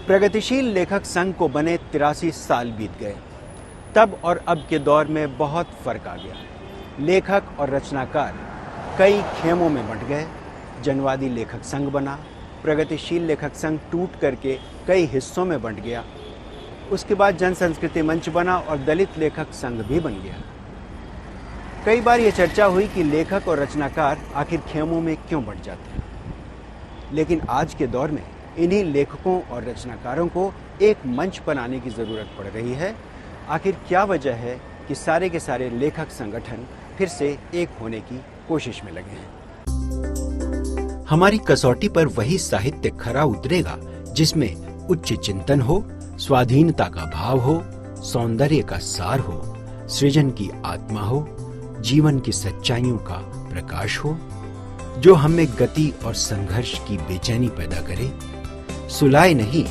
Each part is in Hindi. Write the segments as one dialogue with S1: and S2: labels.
S1: प्रगतिशील लेखक संघ को बने 83 साल बीत गए। तब और अब के दौर में बहुत फर्क आ गया। लेखक और रचनाकार कई खेमों में बंट गए। जनवादी लेखक संघ बना, प्रगतिशील लेखक संघ टूट करके कई हिस्सों में बंट गया। उसके बाद जन संस्कृति मंच बना और दलित लेखक संघ भी बन गया। कई बार यह चर्चा हुई कि लेखक और रचनाकार आखिर खेमों में क्यों बंट जाते हैं, लेकिन आज के दौर में इन्हीं लेखकों और रचनाकारों को एक मंच बनाने की जरूरत पड़ रही है। आखिर क्या वजह है कि सारे के सारे लेखक संगठन फिर से एक होने की कोशिश में लगे हैं? हमारी कसौटी पर वही साहित्य खरा उतरेगा जिसमें उच्च चिंतन हो, स्वाधीनता का भाव हो, सौंदर्य का सार हो, सृजन की आत्मा हो, जीवन की सच्चाइयों का प्रकाश हो, जो हमें गति और संघर्ष की बेचैनी पैदा करे। सुलाए नहीं,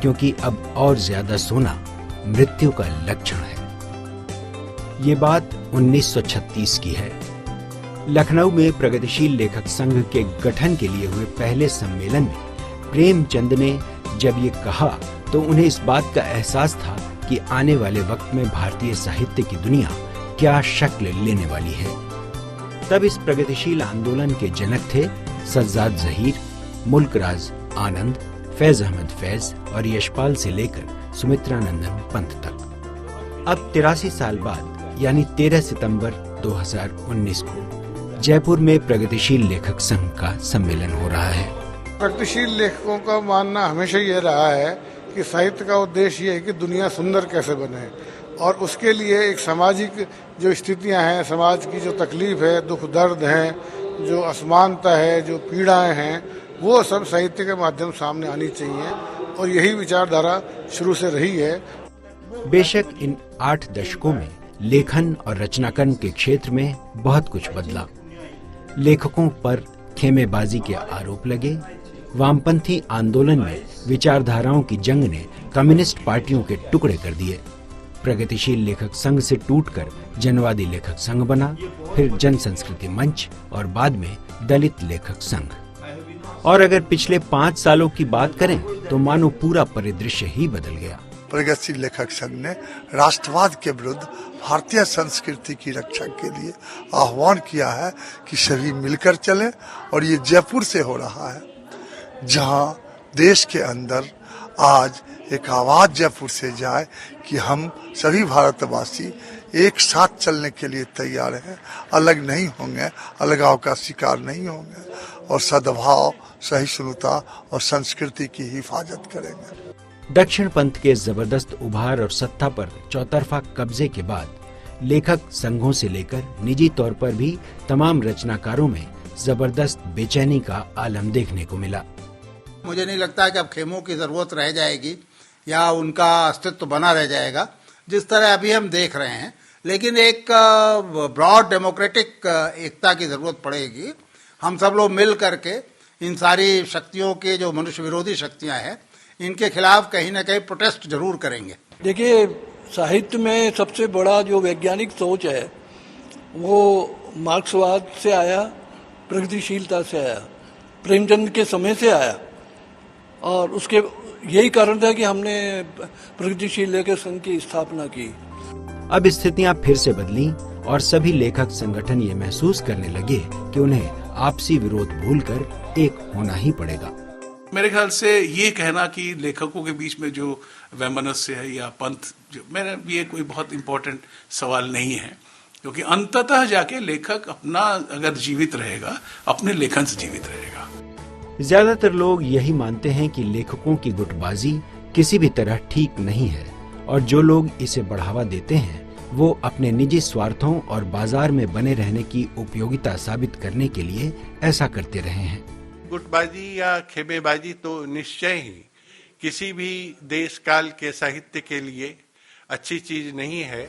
S1: क्योंकि अब और ज्यादा सोना मृत्यु का लक्षण है। ये बात 1936 की है। लखनऊ में प्रगतिशील लेखक संघ के गठन के लिए हुए पहले सम्मेलन में प्रेमचंद ने जब ये कहा तो उन्हें इस बात का एहसास था कि आने वाले वक्त में भारतीय साहित्य की दुनिया क्या शक्ल लेने वाली है। तब इस प्रगतिशील आंदोलन के जनक थे सज्जाद ज़हीर, मुल्कराज आनंद, फैज अहमद फैज और यशपाल से लेकर सुमित्रानंदन पंत तक। अब 83 साल बाद यानी 13 सितंबर 2019 को जयपुर में प्रगतिशील लेखक संघ का सम्मेलन हो रहा है।
S2: प्रगतिशील लेखकों का मानना हमेशा ये रहा है कि साहित्य का उद्देश्य ये है कि दुनिया सुंदर कैसे बने, और उसके लिए एक सामाजिक जो स्थितियां हैं, समाज की जो तकलीफ है, दुख दर्द है, जो असमानता है, जो पीड़ाएं हैं, वो सब साहित्य के माध्यम सामने आनी चाहिए, और यही विचारधारा शुरू से रही है।
S1: बेशक इन 8 दशकों में लेखन और रचनाकर्म के क्षेत्र में बहुत कुछ बदला। लेखकों पर खेमेबाजी के आरोप लगे। वामपंथी आंदोलन में विचारधाराओं की जंग ने कम्युनिस्ट पार्टियों के टुकड़े कर दिए। प्रगतिशील लेखक संघ से टूटकर जनवादी लेखक संघ बना, फिर जन संस्कृति मंच और बाद में दलित लेखक संघ। और अगर पिछले 5 सालों की बात करें तो मानो पूरा परिदृश्य ही बदल गया।
S3: प्रगतिशील लेखक संघ ने राष्ट्रवाद के विरुद्ध भारतीय संस्कृति की रक्षा के लिए आह्वान किया है कि सभी मिलकर चलें, और ये जयपुर से हो रहा है, जहां देश के अंदर आज एक आवाज जयपुर से जाए कि हम सभी भारतवासी एक साथ चलने के लिए तैयार हैं, अलग नहीं होंगे, अलगाव का शिकार नहीं होंगे, और सद्भाव, सहिष्णुता और संस्कृति की हिफाजत करेंगे।
S1: दक्षिण पंथ के जबरदस्त उभार और सत्ता पर चौतरफा कब्जे के बाद लेखक संघों से लेकर निजी तौर पर भी तमाम रचनाकारों में जबरदस्त बेचैनी का आलम देखने को मिला।
S4: मुझे नहीं लगता कि अब खेमों की जरूरत रह जाएगी या उनका अस्तित्व बना रह जाएगा जिस तरह अभी हम देख रहे हैं, लेकिन एक ब्रॉड डेमोक्रेटिक एकता की जरूरत पड़ेगी। हम सब लोग मिल करके इन सारी शक्तियों के जो मनुष्य विरोधी शक्तियां हैं, इनके खिलाफ कहीं ना कहीं प्रोटेस्ट जरूर करेंगे।
S5: देखिए, साहित्य में सबसे बड़ा जो वैज्ञानिक सोच है वो मार्क्सवाद से आया, प्रगतिशीलता से आया, प्रेमचंद के समय से आया, और उसके यही कारण था कि हमने प्रगतिशील लेखक संघ की स्थापना की।
S1: अब स्थितियां फिर से बदली और सभी लेखक संगठन ये महसूस करने लगे कि उन्हें आपसी विरोध भूलकर एक होना ही पड़ेगा।
S6: मेरे ख्याल से ये कहना कि लेखकों के बीच में जो वैमनस्य है या पंथ, जो मेरा ये कोई बहुत इम्पोर्टेंट सवाल नहीं है, क्योंकि अंततः जाके लेखक अपना अगर जीवित रहेगा, अपने लेखन से जीवित रहेगा।
S1: ज्यादातर लोग यही मानते हैं कि लेखकों की गुटबाजी किसी भी तरह ठीक नहीं है, और जो लोग इसे बढ़ावा देते हैं वो अपने निजी स्वार्थों और बाजार में बने रहने की उपयोगिता साबित करने के लिए ऐसा करते रहे हैं।
S7: गुटबाजी या खेमेबाजी तो निश्चय ही किसी भी देश काल के साहित्य के लिए अच्छी चीज नहीं है।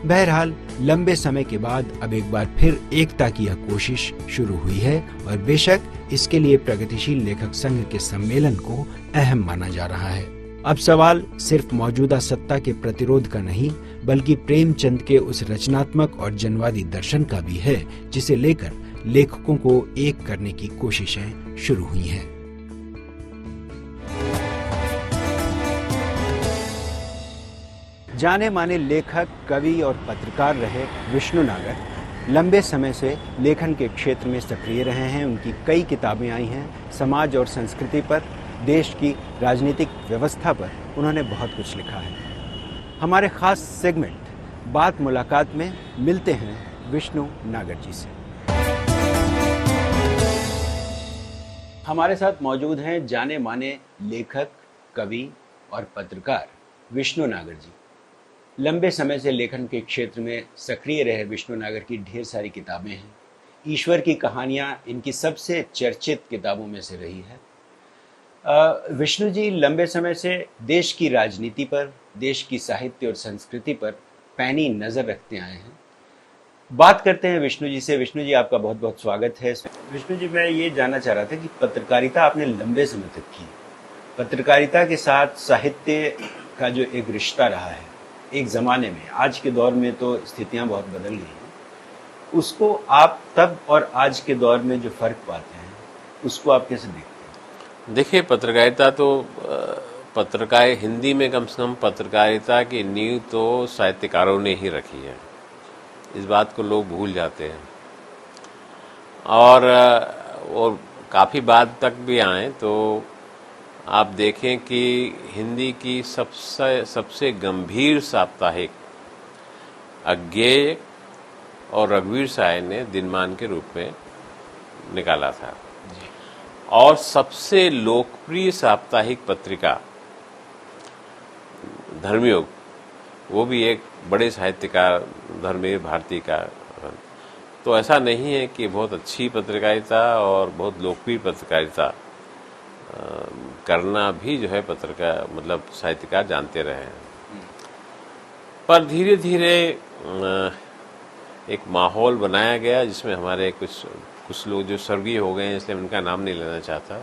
S1: बहरहाल लंबे समय के बाद अब एक बार फिर एकता की यह कोशिश शुरू हुई है, और बेशक इसके लिए प्रगतिशील लेखक संघ के सम्मेलन को अहम माना जा रहा है। अब सवाल सिर्फ मौजूदा सत्ता के प्रतिरोध का नहीं, बल्कि प्रेमचंद के उस रचनात्मक और जनवादी दर्शन का भी है जिसे लेकर लेखकों को एक करने की कोशिशें शुरू हुई हैं। जाने माने लेखक, कवि और पत्रकार रहे विष्णु नागर लंबे समय से लेखन के क्षेत्र में सक्रिय रहे हैं। उनकी कई किताबें आई हैं। समाज और संस्कृति पर, देश की राजनीतिक व्यवस्था पर उन्होंने बहुत कुछ लिखा है। हमारे खास सेगमेंट बात मुलाकात में मिलते हैं विष्णु नागर जी से। हमारे साथ मौजूद हैं जाने माने लेखक, कवि और पत्रकार विष्णु नागर जी। लंबे समय से लेखन के क्षेत्र में सक्रिय रहे विष्णु नागर की ढेर सारी किताबें हैं। ईश्वर की कहानियां इनकी सबसे चर्चित किताबों में से रही है। विष्णु जी लंबे समय से देश की राजनीति पर, देश की साहित्य और संस्कृति पर पैनी नज़र रखते आए हैं। बात करते हैं विष्णु जी से। विष्णु जी, आपका बहुत बहुत स्वागत है। विष्णु जी, मैं ये जानना चाह रहा था कि पत्रकारिता आपने लंबे समय तक की, पत्रकारिता के साथ साहित्य का जो एक रिश्ता रहा है एक ज़माने में, आज के दौर में तो स्थितियां बहुत बदल गई हैं, उसको आप तब और आज के दौर में जो फ़र्क पाते हैं उसको आप कैसे देखते हैं?
S8: देखिए, पत्रकारिता तो पत्रकार हिंदी में कम से कम पत्रकारिता की नींव तो साहित्यकारों ने ही रखी है। इस बात को लोग भूल जाते हैं और काफ़ी बाद तक भी आए तो आप देखें कि हिंदी की सबसे गंभीर साप्ताहिक अज्ञेय और रघुवीर साय ने दिनमान के रूप में निकाला था, और सबसे लोकप्रिय साप्ताहिक पत्रिका धर्मयुग, वो भी एक बड़े साहित्यकार धर्मवीर भारती का। तो ऐसा नहीं है कि बहुत अच्छी पत्रकारिता और बहुत लोकप्रिय पत्रकारिता करना भी जो है पत्रकार मतलब साहित्यकार जानते रहे हैं। पर धीरे धीरे एक माहौल बनाया गया जिसमें हमारे कुछ लोग जो स्वर्गीय हो गए हैं, इसलिए उनका नाम नहीं लेना चाहता,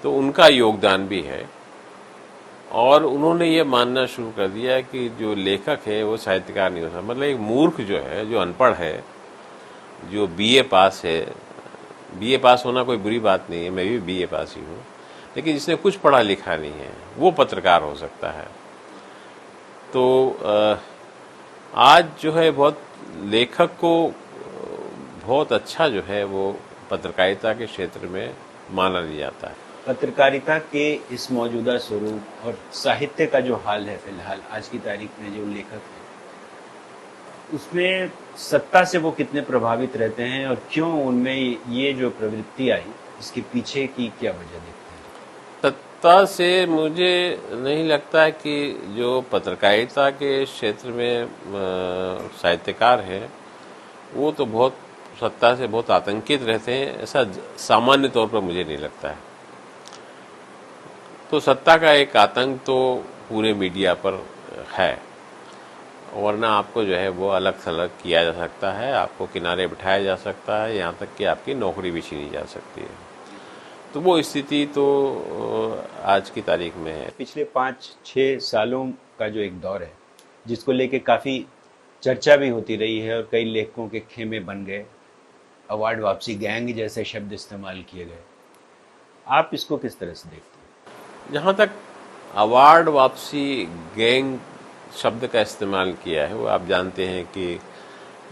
S8: तो उनका योगदान भी है। और उन्होंने ये मानना शुरू कर दिया कि जो लेखक है वो साहित्यकार नहीं होता। मतलब एक मूर्ख जो है, जो अनपढ़ है, जो बीए पास है, बीए पास होना कोई बुरी बात नहीं है, मैं भी बीए पास ही हूँ, लेकिन जिसने कुछ पढ़ा लिखा नहीं है वो पत्रकार हो सकता है। तो आज जो है बहुत लेखक को बहुत अच्छा जो है वो पत्रकारिता के क्षेत्र में माना नहीं जाता है।
S1: पत्रकारिता के इस मौजूदा स्वरूप और साहित्य का जो हाल है फिलहाल आज की तारीख में, जो लेखक हैं उसमें सत्ता से वो कितने प्रभावित रहते हैं और क्यों उनमें ये जो प्रवृत्ति आई, इसके पीछे की क्या वजह देखते हैं?
S8: सत्ता से मुझे नहीं लगता है कि जो पत्रकारिता के क्षेत्र में साहित्यकार हैं वो तो बहुत सत्ता से बहुत आतंकित रहते हैं, ऐसा सामान्य तौर पर मुझे नहीं लगता है। तो सत्ता का एक आतंक तो पूरे मीडिया पर है, वरना आपको जो है वो अलग थलग किया जा सकता है, आपको किनारे बिठाया जा सकता है, यहाँ तक कि आपकी नौकरी भी छीनी जा सकती है। तो वो स्थिति तो आज की तारीख में है।
S1: पिछले 5-6 सालों का जो एक दौर है जिसको लेके काफ़ी चर्चा भी होती रही है और कई लेखकों के खेमे बन गए, अवार्ड वापसी गैंग जैसे शब्द इस्तेमाल किए गए, आप इसको किस तरह से देखते हैं?
S8: जहाँ तक अवार्ड वापसी गैंग शब्द का इस्तेमाल किया है वो आप जानते हैं कि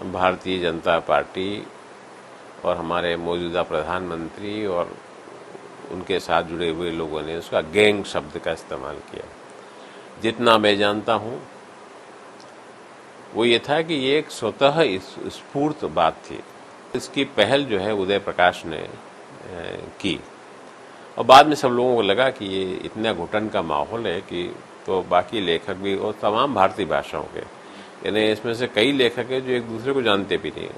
S8: भारतीय जनता पार्टी और हमारे मौजूदा प्रधानमंत्री और उनके साथ जुड़े हुए लोगों ने उसका गैंग शब्द का इस्तेमाल किया। जितना मैं जानता हूँ वो ये था कि ये एक स्वतः स्फूर्त बात थी। इसकी पहल जो है उदय प्रकाश ने की और बाद में सब लोगों को लगा कि ये इतना घुटन का माहौल है कि तो बाकी लेखक भी और तमाम भारतीय भाषाओं के, यानी इसमें से कई लेखक हैं जो एक दूसरे को जानते भी नहीं।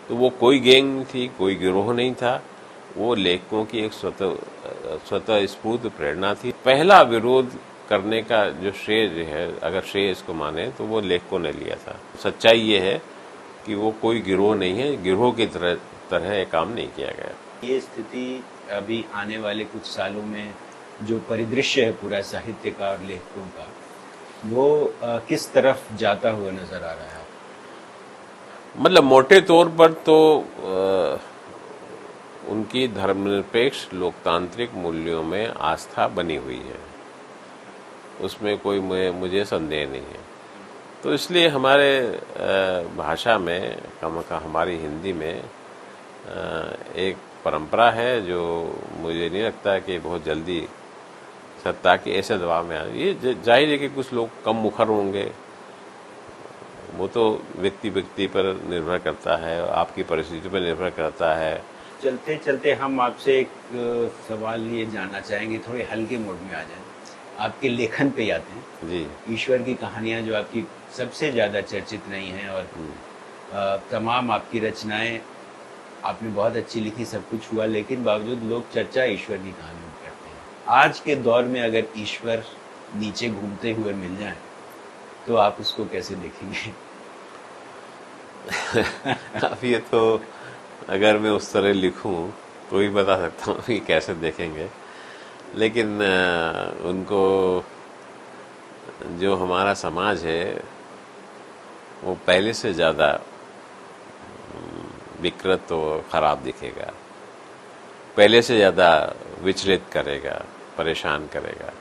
S8: तो वो कोई गैंग नहीं थी, कोई गिरोह नहीं था, वो लेखकों की एक स्वतः स्फूर्त प्रेरणा थी। पहला विरोध करने का जो श्रेय है, अगर श्रेय इसको माने, तो वो लेखकों ने लिया था। सच्चाई ये है कि वो कोई गिरोह नहीं है, गिरोह की तरह काम नहीं किया गया।
S1: ये स्थिति अभी आने वाले कुछ सालों में जो परिदृश्य है पूरा साहित्य का और लेखकों का, वो किस तरफ जाता हुआ नजर आ रहा है?
S8: मतलब मोटे तौर पर तो उनकी धर्मनिरपेक्ष लोकतांत्रिक मूल्यों में आस्था बनी हुई है, उसमें कोई मुझे संदेह नहीं है। तो इसलिए हमारे भाषा में हमारी हिंदी में एक परंपरा है जो मुझे नहीं लगता कि बहुत जल्दी सत्ता के ऐसे दबाव में आ। ये जाहिर है कि कुछ लोग कम मुखर होंगे, वो तो व्यक्ति व्यक्ति पर निर्भर करता है, आपकी परिस्थिति पर निर्भर करता है।
S1: चलते चलते हम आपसे एक सवाल ये जानना चाहेंगे, थोड़े हल्के मोड में आ जाएं। आपके लेखन पे आते हैं
S8: जी।
S1: ईश्वर की कहानियां जो आपकी सबसे ज़्यादा चर्चित रही हैं, और तमाम आपकी रचनाएं आपने बहुत अच्छी लिखी, सब कुछ हुआ, लेकिन बावजूद लोग चर्चा ईश्वर की कहानियों में करते हैं। आज के दौर में अगर ईश्वर नीचे घूमते हुए मिल जाए तो आप उसको कैसे देखेंगे?
S8: अब ये तो अगर मैं उस तरह लिखूं तो ही बता सकता हूँ कि कैसे देखेंगे, लेकिन उनको जो हमारा समाज है वो पहले से ज़्यादा विकृत और ख़राब दिखेगा, पहले से ज़्यादा विचलित करेगा, परेशान करेगा,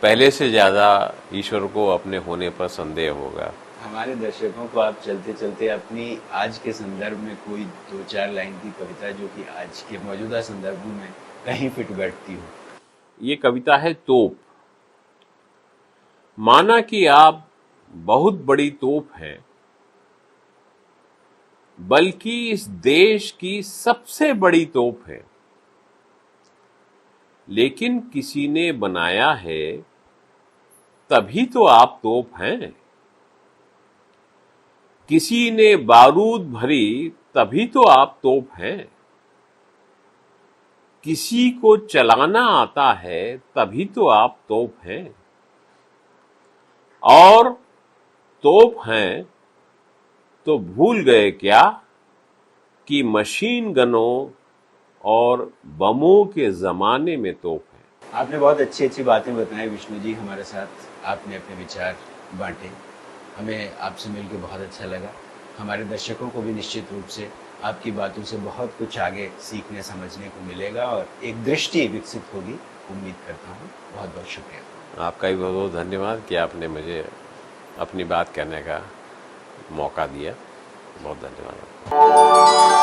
S8: पहले से ज़्यादा ईश्वर को अपने होने पर संदेह होगा।
S1: हमारे दर्शकों को आप चलते चलते अपनी आज के संदर्भ में कोई 2-4 लाइन की कविता जो कि आज के मौजूदा संदर्भ में कहीं फिट बैठती हो।
S8: ये कविता है तोप। माना कि आप बहुत बड़ी तोप हैं, बल्कि इस देश की सबसे बड़ी तोप है, लेकिन किसी ने बनाया है तभी तो आप तोप हैं। किसी ने बारूद भरी तभी तो आप तोप हैं। किसी को चलाना आता है तभी तो आप तोप हैं। और तोप हैं तो भूल गए क्या कि मशीन गनों और बमों के जमाने में तोप है।
S1: आपने बहुत अच्छी अच्छी बातें बताई विष्णु जी, हमारे साथ आपने अपने विचार बांटे, हमें आपसे मिलकर बहुत अच्छा लगा। हमारे दर्शकों को भी निश्चित रूप से आपकी बातों से बहुत कुछ आगे सीखने समझने को मिलेगा और एक दृष्टि विकसित होगी, उम्मीद करता हूँ। बहुत बहुत शुक्रिया।
S8: आपका भी बहुत बहुत धन्यवाद कि आपने मुझे अपनी बात कहने का मौका दिया। बहुत धन्यवाद।